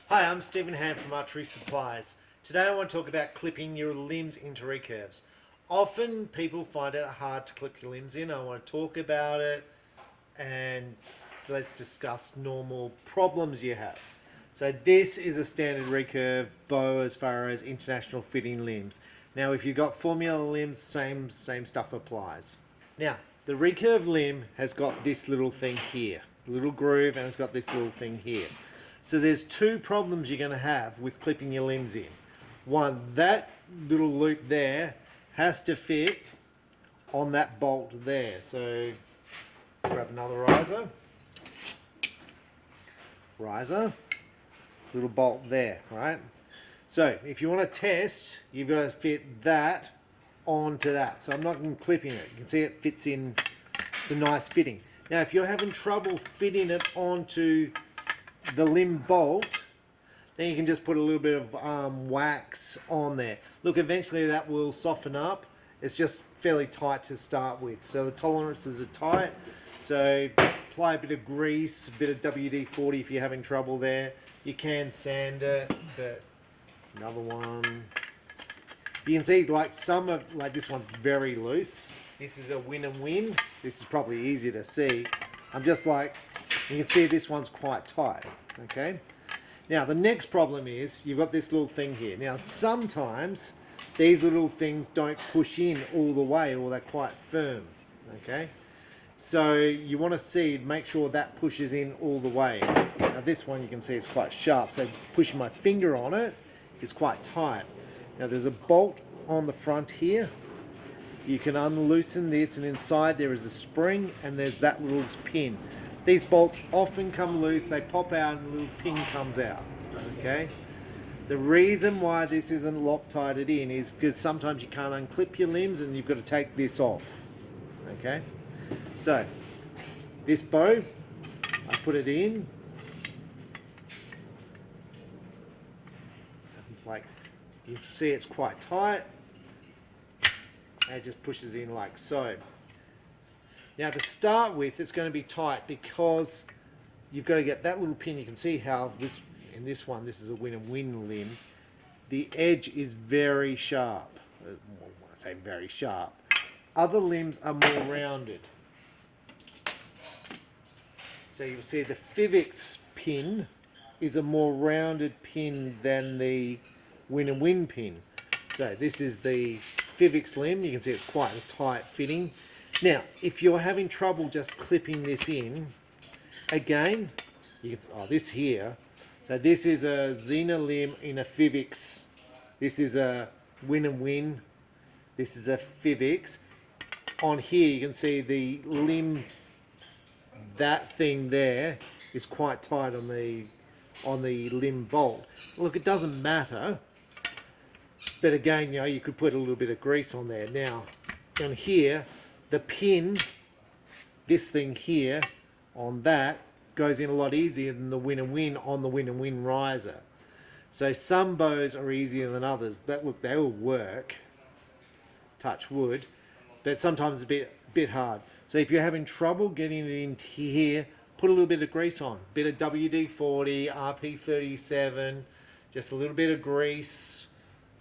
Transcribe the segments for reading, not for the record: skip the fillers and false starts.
Hi, I'm Stephen Hand from Archery Supplies. Today I want to talk about clipping your limbs into recurves. Often people find it hard to clip your limbs in. I want to talk about it and let's discuss normal problems you have. So this is a standard recurve bow as far as international fitting limbs. Now if you've got formula limbs, same stuff applies. Now the recurve limb has got this little thing here, a little groove, and it's got this little thing here. So there's two problems you're going to have with clipping your limbs in. One, that little loop there has to fit on that bolt there. So grab another riser, little bolt there, right? So if you want to test, you've got to fit that onto that. So I'm not clipping it. You can see it fits in. It's a nice fitting. Now if you're having trouble fitting it onto the limb bolt, then you can just put a little bit of wax on there. Look, eventually that will soften up. It's just fairly tight to start with, so the tolerances are tight. So apply a bit of grease, a bit of WD-40 if you're having trouble there. You can sand it, but another one. You can see like some of, like this one's very loose. This is a win and win. This is probably easier to see. I'm just like, you can see this one's quite tight, okay? Now the next problem is you've got this little thing here. Now sometimes these little things don't push in all the way, or they're quite firm, okay? So you want to make sure that pushes in all the way. Now this one you can see is quite sharp, so pushing my finger on it is quite tight. Now there's a bolt on the front here. You can unloosen this, and inside there is a spring, and there's that little pin. These bolts often come loose, they pop out and a little pin comes out, okay? The reason why this isn't Loctited in is because sometimes you can't unclip your limbs and you've got to take this off, okay? So, this bow, I put it in, like, you can see it's quite tight, and it just pushes in like so. Now to start with, it's going to be tight because you've got to get that little pin. You can see how in this one, this is a win and win limb. The edge is very sharp. When I say very sharp, other limbs are more rounded. So you'll see the Fivix pin is a more rounded pin than the win and win pin. So this is the Fivix limb. You can see it's quite a tight fitting. Now, if you're having trouble just clipping this in, again, you can, this here. So this is a Xena limb in a Fivix. This is a win and win. This is a Fivix. On here, you can see the limb. That thing there is quite tight on the limb bolt. Look, it doesn't matter. But again, you know, you could put a little bit of grease on there. Now, on here, the pin, this thing here, on that, goes in a lot easier than the win and win on the win and win riser. So some bows are easier than others. Look, they all work, touch wood, but sometimes it's a bit hard. So if you're having trouble getting it in here, put a little bit of grease on. A bit of WD-40, RP37, just a little bit of grease,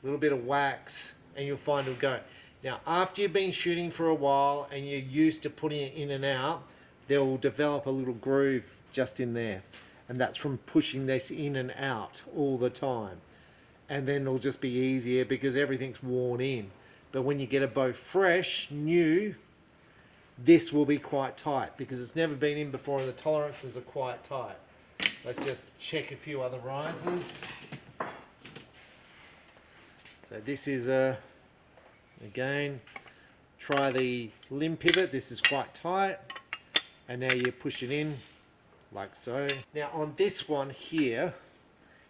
a little bit of wax, and you'll find it'll go. Now, after you've been shooting for a while and you're used to putting it in and out, they'll develop a little groove just in there. And that's from pushing this in and out all the time. And then it'll just be easier because everything's worn in. But when you get a bow fresh, new, this will be quite tight because it's never been in before and the tolerances are quite tight. Let's just check a few other risers. So this is a... Again, try the limb pivot. This is quite tight, and now you push it in like so. Now on this one here,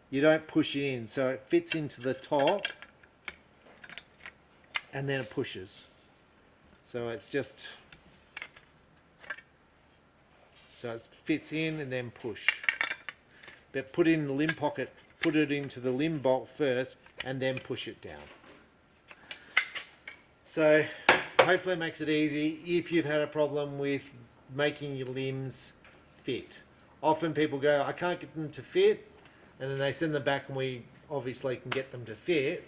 you don't push it in, so it fits into the top and then it pushes. So it's just, so it fits in and then push. But put it in the limb pocket, put it into the limb bolt first and then push it down. So hopefully it makes it easy if you've had a problem with making your limbs fit. Often people go, I can't get them to fit. and then they send them back, and we obviously can get them to fit.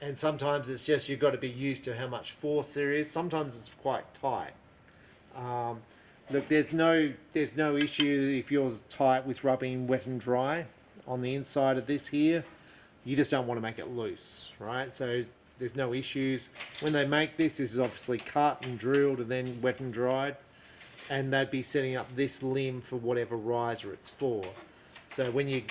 And sometimes it's just you've got to be used to how much force there is. Sometimes it's quite tight. Look, there's no issue if yours is tight with rubbing wet and dry on the inside of this here. You just don't want to make it loose, right? So there's no issues. When they make this is obviously cut and drilled and then wet and dried. And they'd be setting up this limb for whatever riser it's for. So when you've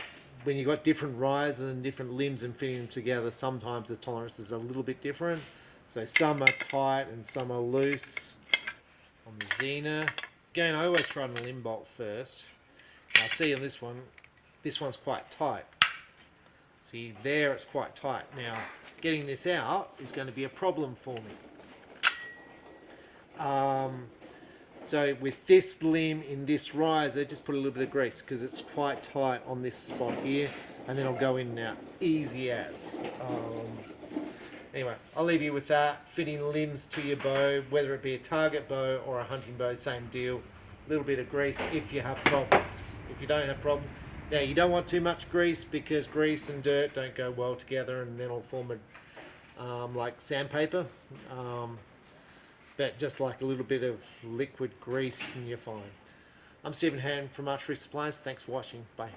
got different risers and different limbs and fitting them together, sometimes the tolerance is a little bit different. So some are tight and some are loose on the Xena. Again, I always try on the limb bolt first. Now see on this one's quite tight. See there, it's quite tight. Now getting this out is going to be a problem for me. So with this limb in this riser, just put a little bit of grease because it's quite tight on this spot here, and then I'll go in and out easy as. Anyway, I'll leave you with that. Fitting limbs to your bow, whether it be a target bow or a hunting bow, same deal. A little bit of grease if you have problems. If you don't have problems, now you don't want too much grease because grease and dirt don't go well together, and then it'll form a like sandpaper. But just like a little bit of liquid grease and you're fine. I'm Stephen Hand from Archery Supplies. Thanks for watching. Bye.